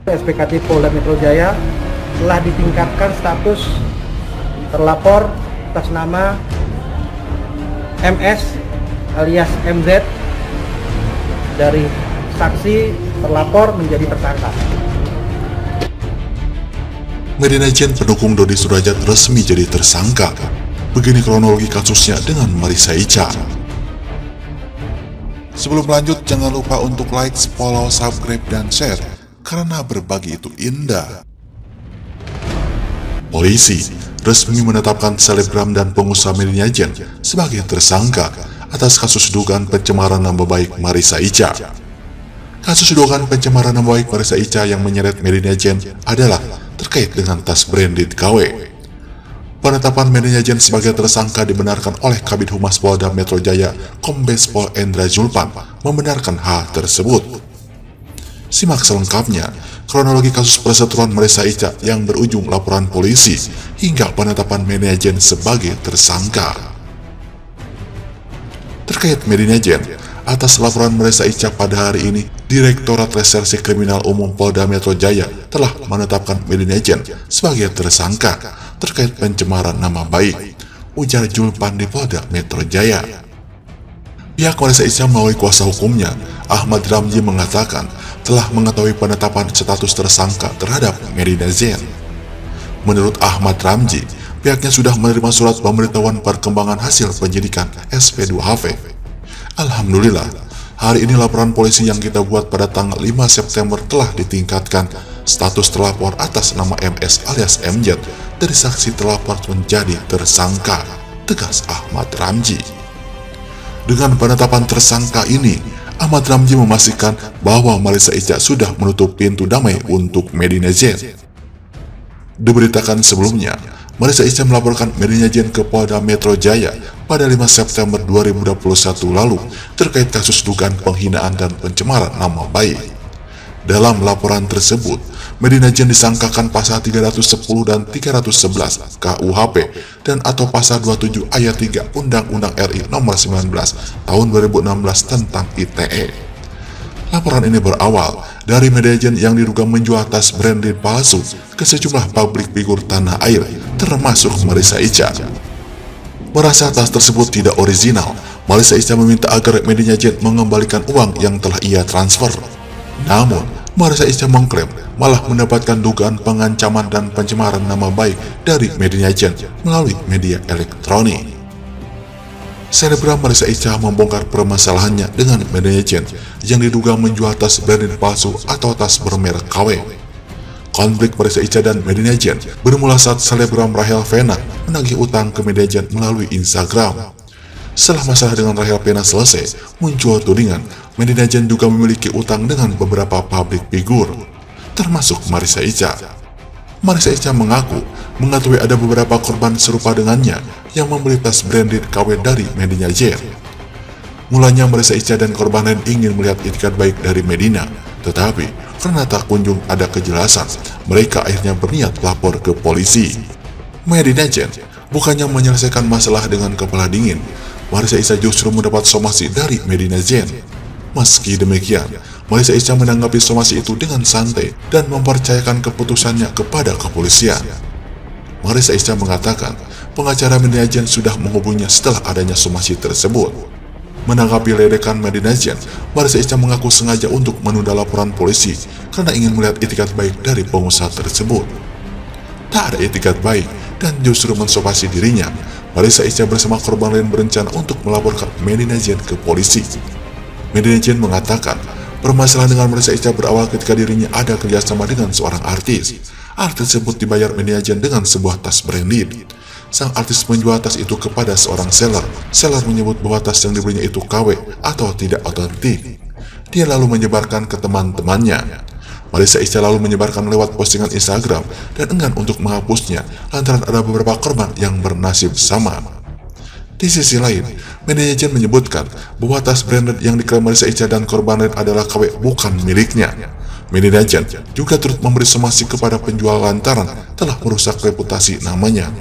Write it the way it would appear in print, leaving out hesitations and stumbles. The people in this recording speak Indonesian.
SPKT Polda Metro Jaya telah ditingkatkan status terlapor atas nama MS alias MZ dari saksi terlapor menjadi tersangka. Medina Jen pendukung Dodi Surajat resmi jadi tersangka. Begini kronologi kasusnya dengan Marissa Icha. Sebelum lanjut, jangan lupa untuk like, follow, subscribe, dan share, karena berbagi itu indah. Polisi resmi menetapkan selebgram dan pengusaha Medina Jen sebagai tersangka atas kasus dugaan pencemaran nama baik Marissa Icha. Kasus dugaan pencemaran nama baik Marissa Icha yang menyeret Medina Jen adalah terkait dengan tas branded KW. Penetapan Medina Jen sebagai tersangka dibenarkan oleh Kabid Humas Polda Metro Jaya Kombes Pol Endra Julpan membenarkan hal tersebut. Simak selengkapnya kronologi kasus perseteruan Marissa Icha yang berujung laporan polisi hingga penetapan Medina Jen sebagai tersangka. Terkait Medina Jen, atas laporan Marissa Icha pada hari ini, Direktorat Reserse Kriminal Umum Polda Metro Jaya telah menetapkan Medina Jen sebagai tersangka terkait pencemaran nama baik, ujar Julpan di Polda Metro Jaya. Pihak Marissa Icha melalui kuasa hukumnya, Ahmad Ramji, mengatakan telah mengetahui penetapan status tersangka terhadap Medina Jen. Menurut Ahmad Ramji, pihaknya sudah menerima surat pemberitahuan perkembangan hasil penyidikan SP2HV. Alhamdulillah, hari ini laporan polisi yang kita buat pada tanggal 5 September telah ditingkatkan status terlapor atas nama MS alias MJ dari saksi terlapor menjadi tersangka, tegas Ahmad Ramji. Dengan penetapan tersangka ini, Ahmad Ramji memastikan bahwa Marissa Icha sudah menutup pintu damai untuk Medina Jen. Diberitakan sebelumnya, Marissa Icha melaporkan Medina Jen ke Polda Metro Jaya pada 5 September 2021 lalu terkait kasus dugaan penghinaan dan pencemaran nama baik. Dalam laporan tersebut, Medina Jen disangkakan pasal 310 dan 311 KUHP dan atau pasal 27 ayat 3 Undang-Undang RI nomor 19 tahun 2016 tentang ITE. Laporan ini berawal dari Medina Jen yang diduga menjual tas branded palsu ke sejumlah publik figur tanah air, termasuk Marissa Icha. Merasa tas tersebut tidak original, Marissa Icha meminta agar Medina Jen mengembalikan uang yang telah ia transfer. Namun, Marissa Icha mengklaim malah mendapatkan dugaan pengancaman dan pencemaran nama baik dari Medina Jen melalui media elektronik. Selebgram Marissa Icha membongkar permasalahannya dengan Medina Jen yang diduga menjual tas branded palsu atau tas bermerek KW. Konflik Marissa Icha dan Medina Jen bermula saat selebgram Rahel Fena menagih utang ke Medina Jen melalui Instagram. Setelah masalah dengan Rahel Fena selesai, muncul tudingan Medina Jen juga memiliki utang dengan beberapa publik figur, termasuk Marissa Icha. Marissa Icha mengaku mengetahui ada beberapa korban serupa dengannya yang membeli tas branded KW dari Medina Jen. Mulanya Marissa Icha dan korban lain ingin melihat itikat baik dari Medina, tetapi karena tak kunjung ada kejelasan, mereka akhirnya berniat lapor ke polisi. Medina Jen bukannya menyelesaikan masalah dengan kepala dingin, Marissa Icha justru mendapat somasi dari Medina Jen. Meski demikian, Marissa Icha menanggapi somasi itu dengan santai dan mempercayakan keputusannya kepada kepolisian. Marissa Icha mengatakan pengacara Medina Jen sudah menghubunginya setelah adanya somasi tersebut. Menanggapi ledekan Medina Jen, Marissa Icha mengaku sengaja untuk menunda laporan polisi karena ingin melihat itikat baik dari pengusaha tersebut. Tak ada itikat baik dan justru mensomasi dirinya, Marissa Icha bersama korban lain berencana untuk melaporkan Medina Jen ke polisi. Medina Jen mengatakan permasalahan dengan Marissa Icha berawal ketika dirinya ada kerjasama dengan seorang artis. Artis tersebut dibayar Medina Jen dengan sebuah tas branded. Sang artis menjual tas itu kepada seorang seller. Seller menyebut bahwa tas yang dibelinya itu KW atau tidak otentik. Dia lalu menyebarkan ke teman-temannya. Marissa Icha lalu menyebarkan lewat postingan Instagram dan enggan untuk menghapusnya lantaran ada beberapa korban yang bernasib sama. Di sisi lain, Medina Jen menyebutkan bahwa tas branded yang diklaim Marissa Icha dan korban lain adalah KW bukan miliknya. Medina Jen juga turut memberi somasi kepada penjual lantaran telah merusak reputasi namanya.